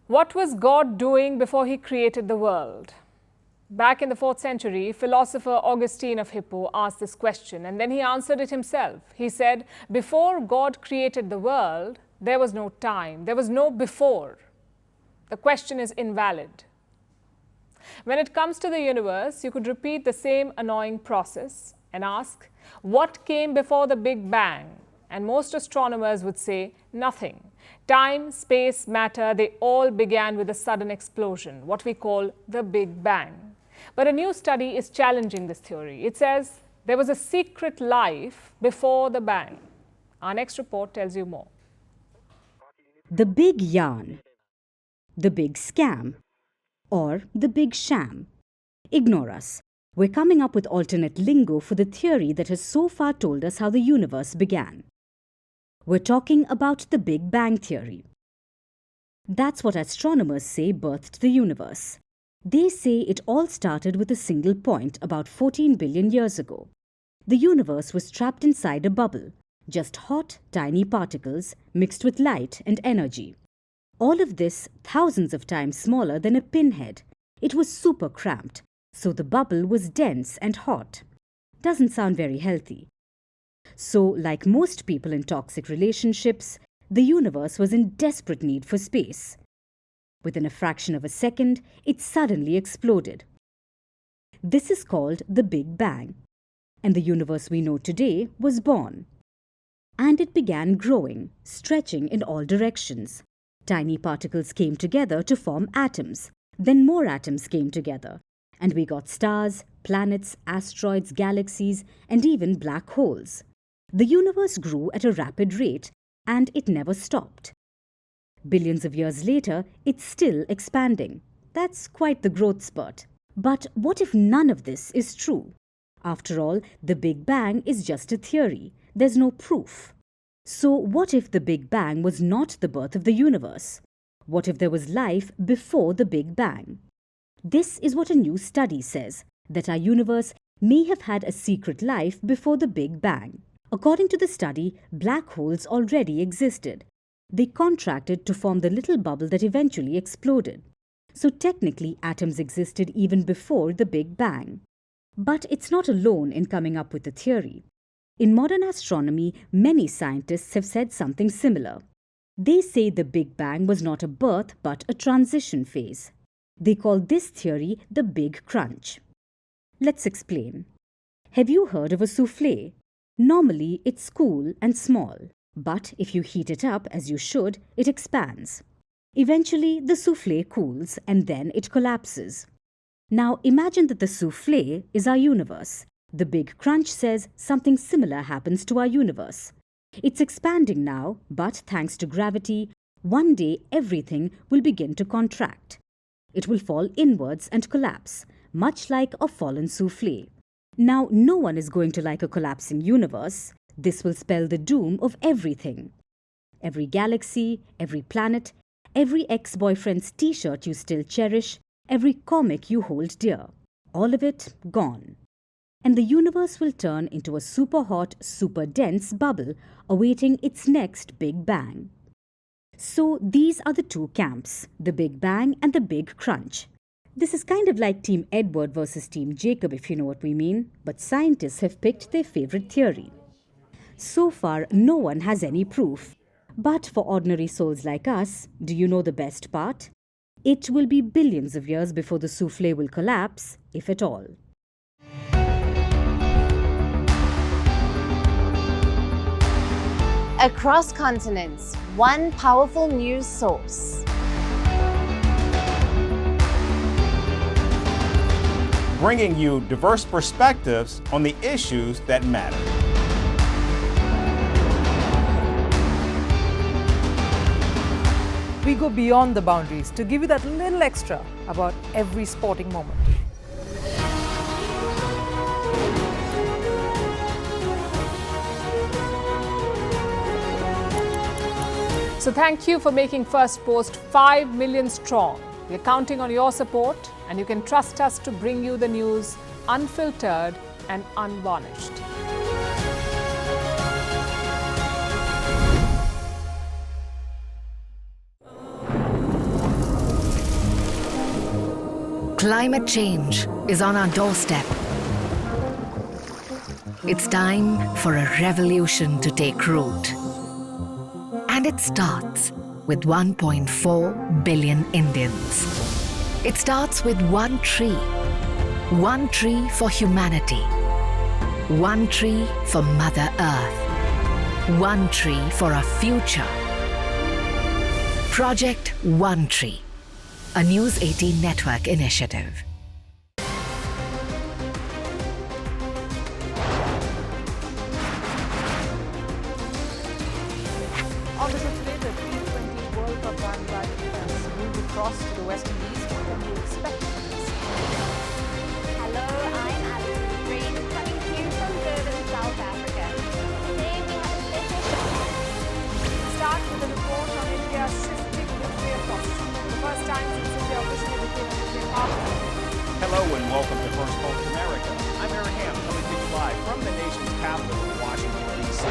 What was God doing before he created the world? Back in the 4th century, philosopher Augustine of Hippo asked this question, and then he answered it himself. He said, before God created the world, there was no time, there was no before. The question is invalid. When it comes to the universe, you could repeat the same annoying process and ask, what came before the Big Bang? And most astronomers would say, nothing. Time, space, matter, they all began with a sudden explosion, what we call the Big Bang. But a new study is challenging this theory. It says there was a secret life before the bang. Our next report tells you more. The big yarn, the big scam, or the big sham. Ignore us. We're coming up with alternate lingo for the theory that has so far told us how the universe began. We're talking about the Big Bang Theory. That's what astronomers say birthed the universe. They say it all started with a single point about 14 billion years ago. The universe was trapped inside a bubble, just hot, tiny particles mixed with light and energy. All of this thousands of times smaller than a pinhead. It was super cramped, so the bubble was dense and hot. Doesn't sound very healthy. So, like most people in toxic relationships, the universe was in desperate need for space. Within a fraction of a second, it suddenly exploded. This is called the Big Bang, and the universe we know today was born. And it began growing, stretching in all directions. Tiny particles came together to form atoms. Then more atoms came together, and we got stars, planets, asteroids, galaxies, and even black holes. The universe grew at a rapid rate, and it never stopped. Billions of years later, it's still expanding. That's quite the growth spurt. But what if none of this is true? After all, the Big Bang is just a theory. There's no proof. So what if the Big Bang was not the birth of the universe? What if there was life before the Big Bang? This is what a new study says, that our universe may have had a secret life before the Big Bang. According to the study, black holes already existed. They contracted to form the little bubble that eventually exploded. So technically, atoms existed even before the Big Bang. But it's not alone in coming up with the theory. In modern astronomy, many scientists have said something similar. They say the Big Bang was not a birth but a transition phase. They call this theory the Big Crunch. Let's explain. Have you heard of a soufflé? Normally, it's cool and small, but if you heat it up as you should, it expands. Eventually, the soufflé cools and then it collapses. Now, imagine that the soufflé is our universe. The Big Crunch says something similar happens to our universe. It's expanding now, but thanks to gravity, one day everything will begin to contract. It will fall inwards and collapse, much like a fallen soufflé. Now, no one is going to like a collapsing universe. This will spell the doom of everything. Every galaxy, every planet, every ex-boyfriend's t-shirt you still cherish, every comic you hold dear. All of it gone. And the universe will turn into a super hot, super dense bubble awaiting its next Big Bang. So these are the two camps, the Big Bang and the Big Crunch. This is kind of like Team Edward versus Team Jacob, if you know what we mean, but scientists have picked their favorite theory. So far, no one has any proof. But for ordinary souls like us, do you know the best part? It will be billions of years before the soufflé will collapse, if at all. Across continents, one powerful news source. Bringing you diverse perspectives on the issues that matter. We go beyond the boundaries to give you that little extra about every sporting moment. So thank you for making Firstpost 5 million strong. We're counting on your support, and you can trust us to bring you the news unfiltered and unvarnished. Climate change is on our doorstep. It's time for a revolution to take root. And it starts with 1.4 billion Indians. It starts with one tree for humanity, one tree for Mother Earth, one tree for our future. Project One Tree, a News 18 network initiative. On the show today, the T20 World Cup Vantage has moved across to the West Indies. What can you expect from this? Hello, I'm Alison Green, coming to you from Durban, South Africa. Today we have a special show. Start with a report on India's shifting nuclear posture. The first time since India officially became a nuclear power. Hello and welcome to Firstpost America. I'm Aaron Ham, coming to you live from the nation's capital, Washington, D.C.